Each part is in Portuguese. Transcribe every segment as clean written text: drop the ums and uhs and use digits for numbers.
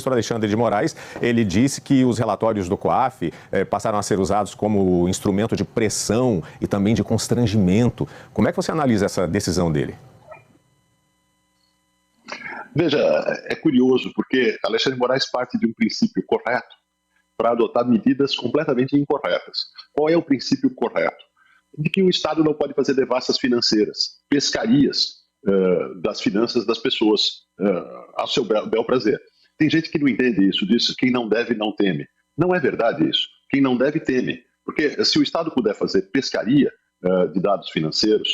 ministro Alexandre de Moraes, ele disse que os relatórios do COAF passaram a ser usados como instrumento de pressão e também de constrangimento. Como é que você analisa essa decisão dele? Veja, é curioso, porque Alexandre de Moraes parte de um princípio correto para adotar medidas completamente incorretas. Qual é o princípio correto? De que o Estado não pode fazer devassas financeiras, pescarias das finanças das pessoas ao seu bel prazer. Tem gente que não entende isso, diz que quem não deve não teme. Não é verdade isso. Quem não deve teme. Porque se o Estado puder fazer pescaria de dados financeiros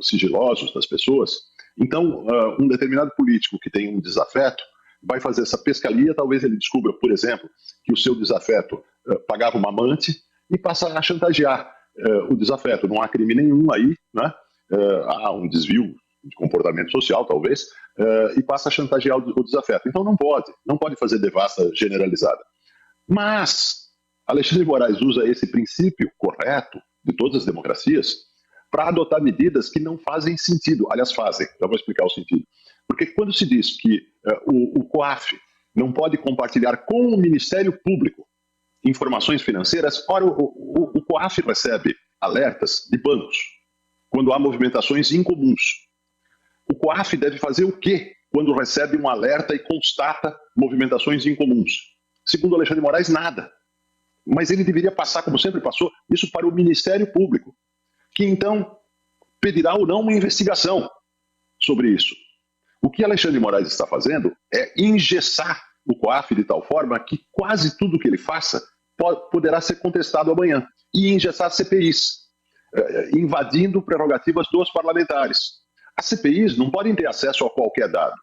sigilosos das pessoas, então um determinado político que tem um desafeto vai fazer essa pescaria, talvez ele descubra, por exemplo, que o seu desafeto pagava uma amante e passa a chantagear o desafeto. Não há crime nenhum aí, né? Há um desvio de comportamento social, talvez, e passa a chantagear o desafeto. Então não pode fazer devassa generalizada. Mas Alexandre de Moraes usa esse princípio correto de todas as democracias para adotar medidas que não fazem sentido. Aliás, fazem. Já vou explicar o sentido. Porque quando se diz que o COAF não pode compartilhar com o Ministério Público informações financeiras, ora, o COAF recebe alertas de bancos quando há movimentações incomuns. O COAF deve fazer o quê quando recebe um alerta e constata movimentações incomuns? Segundo Alexandre de Moraes, nada. Mas ele deveria passar, como sempre passou, isso para o Ministério Público, que então pedirá ou não uma investigação sobre isso. O que Alexandre de Moraes está fazendo é engessar o COAF de tal forma que quase tudo que ele faça poderá ser contestado amanhã. E engessar CPIs, invadindo prerrogativas dos parlamentares. As CPIs não podem ter acesso a qualquer dado.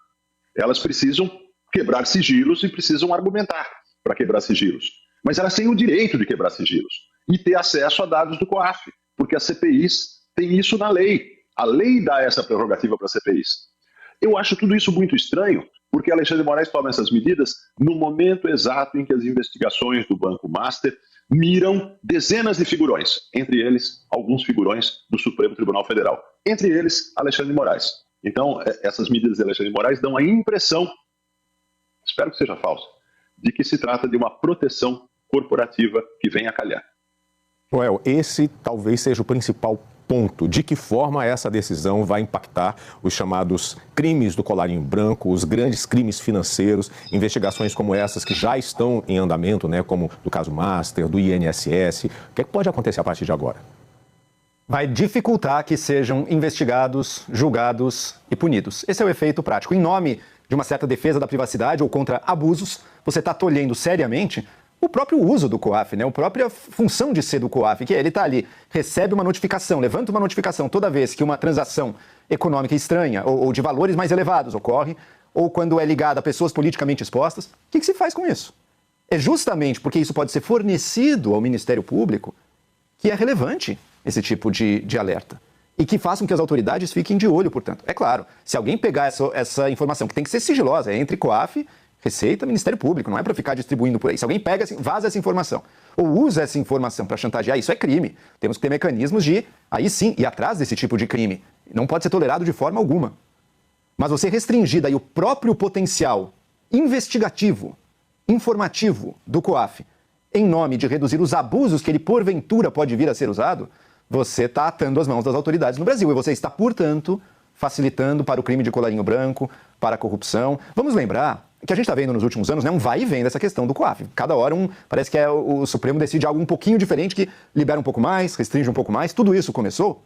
Elas precisam quebrar sigilos e precisam argumentar para quebrar sigilos. Mas elas têm o direito de quebrar sigilos e ter acesso a dados do COAF, porque as CPIs têm isso na lei. A lei dá essa prerrogativa para as CPIs. Eu acho tudo isso muito estranho, porque Alexandre de Moraes toma essas medidas no momento exato em que as investigações do Banco Master miram dezenas de figurões, entre eles alguns figurões do Supremo Tribunal Federal, entre eles Alexandre de Moraes. Então, essas medidas de Alexandre de Moraes dão a impressão, espero que seja falsa, de que se trata de uma proteção corporativa que vem a calhar. Joel, esse talvez seja o principal ponto. De que forma essa decisão vai impactar os chamados crimes do colarinho branco, os grandes crimes financeiros, investigações como essas que já estão em andamento, né, como do caso Master, do INSS? O que é que pode acontecer a partir de agora? Vai dificultar que sejam investigados, julgados e punidos. Esse é o efeito prático. Em nome de uma certa defesa da privacidade ou contra abusos, você está tolhendo seriamente o próprio uso do COAF, né? A própria função de ser do COAF, que ele está ali, recebe uma notificação, levanta uma notificação toda vez que uma transação econômica estranha ou de valores mais elevados ocorre, ou quando é ligada a pessoas politicamente expostas. O que se faz com isso? É justamente porque isso pode ser fornecido ao Ministério Público que é relevante esse tipo de alerta. E que façam que as autoridades fiquem de olho, portanto. É claro, se alguém pegar essa informação, que tem que ser sigilosa, é entre COAF, Receita, Ministério Público, não é para ficar distribuindo por aí. Se alguém pega, vaza essa informação ou usa essa informação para chantagear, isso é crime. Temos que ter mecanismos de, aí sim, ir atrás desse tipo de crime. Não pode ser tolerado de forma alguma. Mas você restringir daí o próprio potencial investigativo, informativo do COAF, em nome de reduzir os abusos que ele porventura pode vir a ser usado, você está atando as mãos das autoridades no Brasil. E você está, portanto, facilitando para o crime de colarinho branco, para a corrupção. Vamos lembrar que a gente está vendo nos últimos anos, né, um vai e vem dessa questão do COAF. Cada hora parece que o Supremo decide algo um pouquinho diferente, que libera um pouco mais, restringe um pouco mais. Tudo isso começou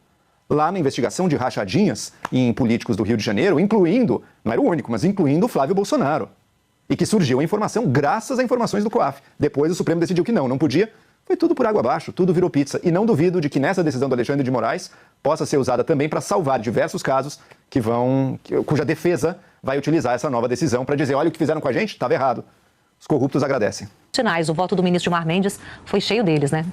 lá na investigação de rachadinhas em políticos do Rio de Janeiro, incluindo, não era o único, mas incluindo o Flávio Bolsonaro. E que surgiu a informação graças a informações do COAF. Depois o Supremo decidiu que não podia. Foi tudo por água abaixo, tudo virou pizza. E não duvido de que nessa decisão do Alexandre de Moraes possa ser usada também para salvar diversos casos cuja defesa vai utilizar essa nova decisão para dizer, olha, o que fizeram com a gente, estava errado. Os corruptos agradecem. Sinais, o voto do ministro Gilmar Mendes foi cheio deles, né?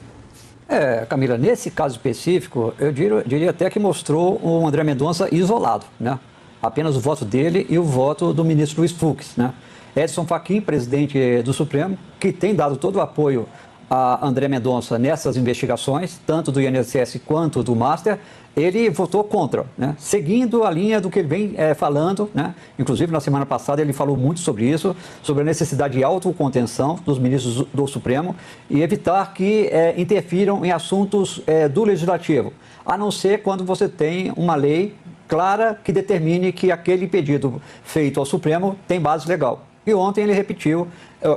Camila, nesse caso específico, eu diria até que mostrou o André Mendonça isolado, né? Apenas o voto dele e o voto do ministro Luiz Fux, né? Edson Fachin, presidente do Supremo, que tem dado todo o apoio a André Mendonça nessas investigações, tanto do INSS quanto do Master, ele votou contra, né? Seguindo a linha do que ele vem falando, né? Inclusive na semana passada ele falou muito sobre isso, sobre a necessidade de autocontenção dos ministros do Supremo e evitar que interfiram em assuntos do Legislativo, a não ser quando você tem uma lei clara que determine que aquele pedido feito ao Supremo tem base legal. E ontem ele repetiu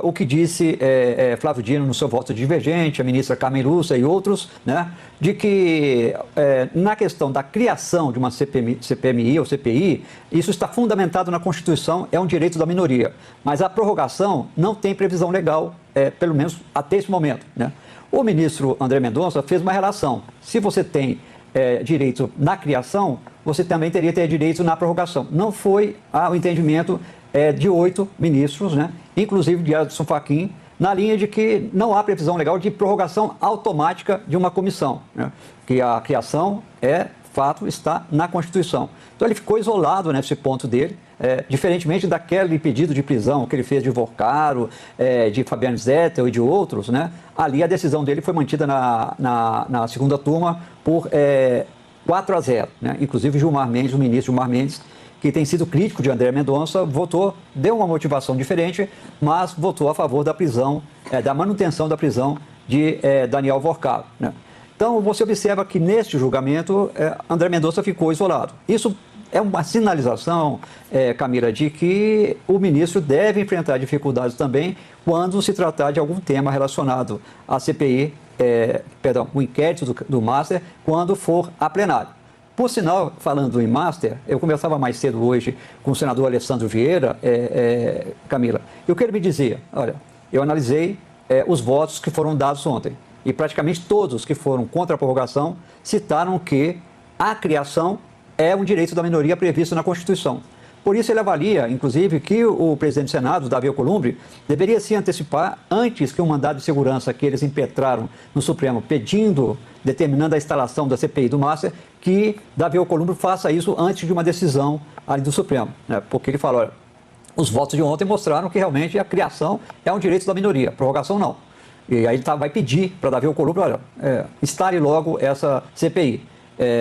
o que disse Flávio Dino no seu voto divergente, a ministra Carmen Lúcia e outros, né, de que na questão da criação de uma CPMI ou CPI, isso está fundamentado na Constituição, é um direito da minoria. Mas a prorrogação não tem previsão legal, pelo menos até esse momento, né? O ministro André Mendonça fez uma relação. Se você tem direito na criação, você também teria que ter direito na prorrogação. Não foi o entendimento de 8 ministros, né, inclusive de Edson Fachin, na linha de que não há previsão legal de prorrogação automática de uma comissão, né, que a criação fato, está na Constituição. Então ele ficou isolado nesse ponto dele, diferentemente daquele pedido de prisão que ele fez de Vorcaro, de Fabiano Zettel e de outros, né, ali a decisão dele foi mantida na segunda turma por 4-0, né, inclusive Gilmar Mendes, o ministro Gilmar Mendes, que tem sido crítico de André Mendonça, deu uma motivação diferente, mas votou a favor da prisão, da manutenção da prisão de Daniel Vorcaro, né? Então, você observa que neste julgamento, André Mendonça ficou isolado. Isso é uma sinalização, Camila, de que o ministro deve enfrentar dificuldades também quando se tratar de algum tema relacionado à CPI, o inquérito do Master, quando for a plenário. Por sinal, falando em Master, eu conversava mais cedo hoje com o senador Alessandro Vieira, Camila, e o que ele me dizia? Olha, eu analisei os votos que foram dados ontem, e praticamente todos que foram contra a prorrogação citaram que a criação é um direito da minoria previsto na Constituição. Por isso ele avalia, inclusive, que o presidente do Senado, Davi Alcolumbre, deveria se antecipar antes que o mandado de segurança que eles impetraram no Supremo, determinando a instalação da CPI do Master, que Davi Alcolumbre faça isso antes de uma decisão ali do Supremo, né? Porque ele fala, olha, os votos de ontem mostraram que realmente a criação é um direito da minoria, a prorrogação não. E aí ele vai pedir para Davi Alcolumbre, olha, instale logo essa CPI.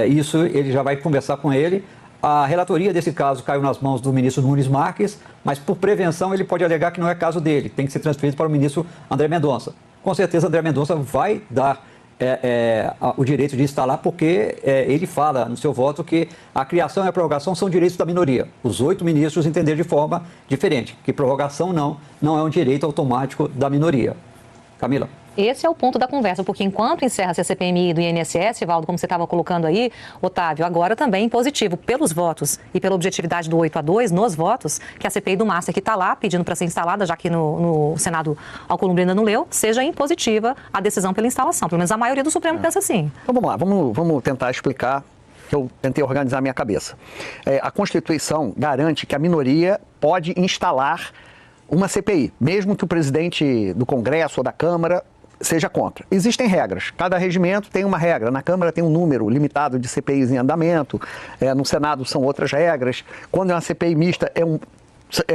Isso ele já vai conversar com ele. A relatoria desse caso caiu nas mãos do ministro Nunes Marques, mas por prevenção ele pode alegar que não é caso dele, tem que ser transferido para o ministro André Mendonça. Com certeza André Mendonça vai dar o direito de instalar, porque ele fala no seu voto que a criação e a prorrogação são direitos da minoria. Os 8 ministros entenderam de forma diferente, que prorrogação não é um direito automático da minoria. Camila. Esse é o ponto da conversa, porque enquanto encerra-se a CPMI do INSS, Valdo, como você estava colocando aí, Otávio, agora também positivo pelos votos e pela objetividade do 8-2 nos votos, que a CPI do Master, que está lá pedindo para ser instalada, já que no Senado Alcolumbre ainda não leu, seja impositiva a decisão pela instalação. Pelo menos a maioria do Supremo pensa assim. Então vamos lá, vamos tentar explicar, que eu tentei organizar a minha cabeça. A Constituição garante que a minoria pode instalar uma CPI, mesmo que o presidente do Congresso ou da Câmara seja contra. Existem regras, cada regimento tem uma regra, na Câmara tem um número limitado de CPIs em andamento, no Senado são outras regras, quando é uma CPI mista é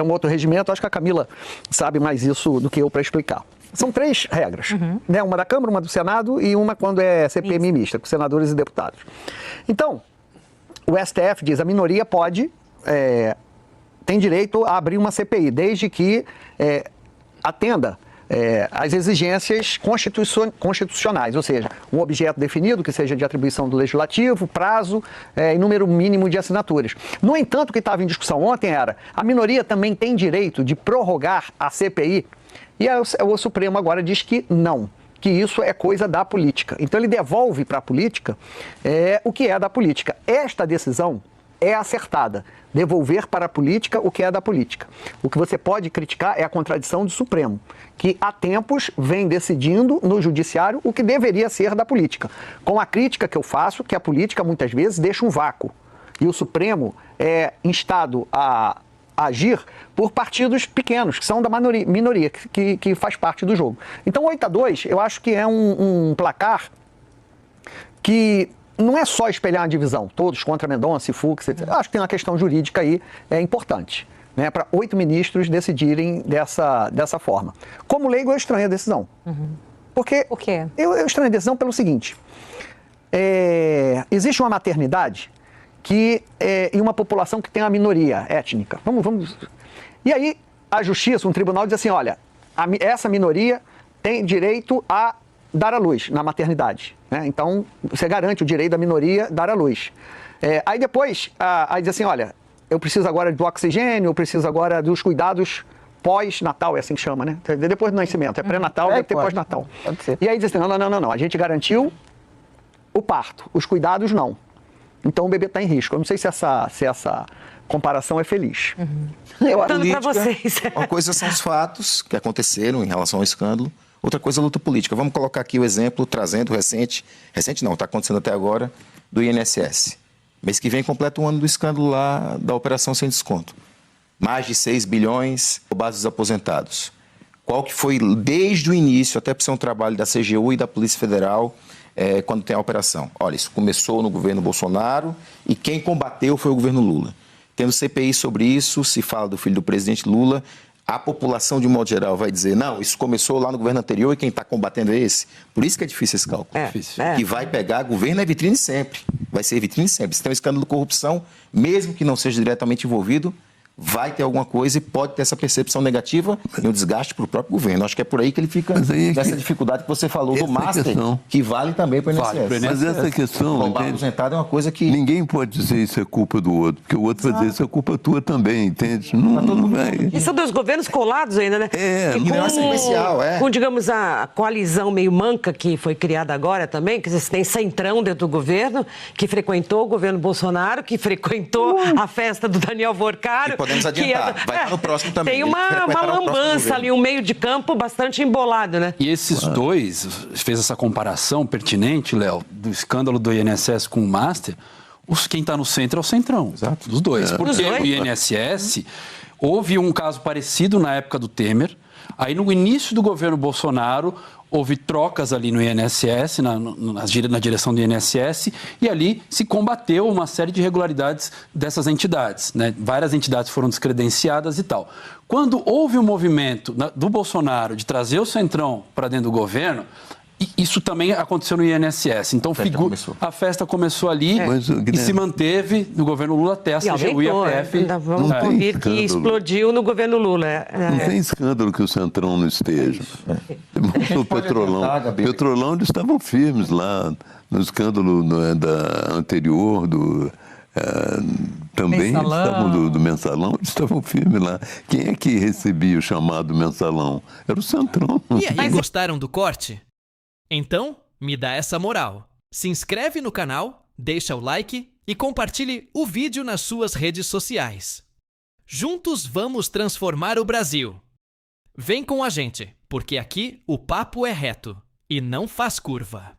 um outro regimento, acho que a Camila sabe mais isso do que eu para explicar. São 3 regras, né? Uma da Câmara, uma do Senado e uma quando é CPMI mista, com senadores e deputados. Então, o STF diz a minoria tem direito a abrir uma CPI, desde que atenda as exigências constitucionais, ou seja, um objeto definido que seja de atribuição do Legislativo, prazo e número mínimo de assinaturas. No entanto, o que estava em discussão ontem era a minoria também tem direito de prorrogar a CPI, e o Supremo agora diz que não, que isso é coisa da política. Então ele devolve para a política o que é da política. Esta decisão é acertada, devolver para a política o que é da política. O que você pode criticar é a contradição do Supremo, que há tempos vem decidindo no judiciário o que deveria ser da política. Com a crítica que eu faço, que a política muitas vezes deixa um vácuo, e o Supremo é instado a agir por partidos pequenos, que são da minoria, que faz parte do jogo. Então 8-2, eu acho que é um placar que não é só espelhar a divisão, todos contra Mendonça e Fux, etc. Acho que tem uma questão jurídica aí importante, né, para 8 ministros decidirem dessa forma. Como leigo, é estranha a decisão. Porque Por quê? eu estranho a decisão pelo seguinte: existe uma maternidade em uma população que tem uma minoria étnica. E aí a justiça, um tribunal diz assim, olha, essa minoria tem direito a dar à luz na maternidade, né? Então você garante o direito da minoria dar à luz. Aí depois, aí diz assim, olha, eu preciso agora do oxigênio, eu preciso agora dos cuidados pós-natal, é assim que chama, né? Depois do nascimento, é pré-natal, deve ter pós-natal. Pode ser. E aí diz assim, não, a gente garantiu o parto, os cuidados não. Então o bebê está em risco. Eu não sei se essa comparação é feliz. Eu acho Perguntando para vocês. Uma coisa são os fatos que aconteceram em relação ao escândalo, outra coisa é a luta política. Vamos colocar aqui o exemplo, trazendo recente não, está acontecendo até agora, do INSS. Mês que vem completa um ano do escândalo lá da Operação Sem Desconto. Mais de 6 bilhões roubados dos aposentados. Qual que foi, desde o início, até por ser um trabalho da CGU e da Polícia Federal, quando tem a operação? Olha, isso começou no governo Bolsonaro e quem combateu foi o governo Lula. Tendo CPI sobre isso, se fala do filho do presidente Lula, a população, de um modo geral, vai dizer, não, isso começou lá no governo anterior e quem está combatendo é esse. Por isso que é difícil esse cálculo. Que vai pegar, governo é vitrine sempre. Vai ser vitrine sempre. Se tem um escândalo de corrupção, mesmo que não seja diretamente envolvido, vai ter alguma coisa e pode ter essa percepção negativa e um desgaste para o próprio governo. Acho que é por aí que ele fica nessa dificuldade que você falou do Master, que vale também para o INSS. Mas essa questão, roubar aposentado é uma coisa que... Ninguém pode dizer isso é culpa do outro, porque o outro vai dizer isso é culpa tua também, entende? Não vai. E são dois governos colados ainda, né? E não é sequencial, com, digamos, a coalizão meio manca que foi criada agora também, que você tem centrão dentro do governo, que frequentou o governo Bolsonaro, que frequentou a festa do Daniel Vorcaro. Podemos adiantar, vai estar no próximo também. Tem uma lambança ali, um meio de campo bastante embolado, né? E esses dois, fez essa comparação pertinente, Léo, do escândalo do INSS com o Master, quem está no centro é o Centrão. Exato. Dos dois. Porque o INSS, houve um caso parecido na época do Temer, aí no início do governo Bolsonaro, houve trocas ali no INSS, na direção do INSS, e ali se combateu uma série de irregularidades dessas entidades, né? Várias entidades foram descredenciadas e tal. Quando houve um movimento do Bolsonaro de trazer o Centrão para dentro do governo, isso também aconteceu no INSS. Então a festa começou ali e se manteve no governo Lula até a CGU e a PF. Vamos ouvir que explodiu no governo Lula. Não tem escândalo que o Centrão não esteja. O Petrolão, eles estavam firmes lá no escândalo anterior também mensalão. Eles estavam do mensalão, eles estavam firmes lá. Quem é que recebia o chamado mensalão? Era o Centrão. E aí, gostaram do corte? Então, me dá essa moral. Se inscreve no canal, deixa o like e compartilhe o vídeo nas suas redes sociais. Juntos vamos transformar o Brasil. Vem com a gente, porque aqui o papo é reto e não faz curva.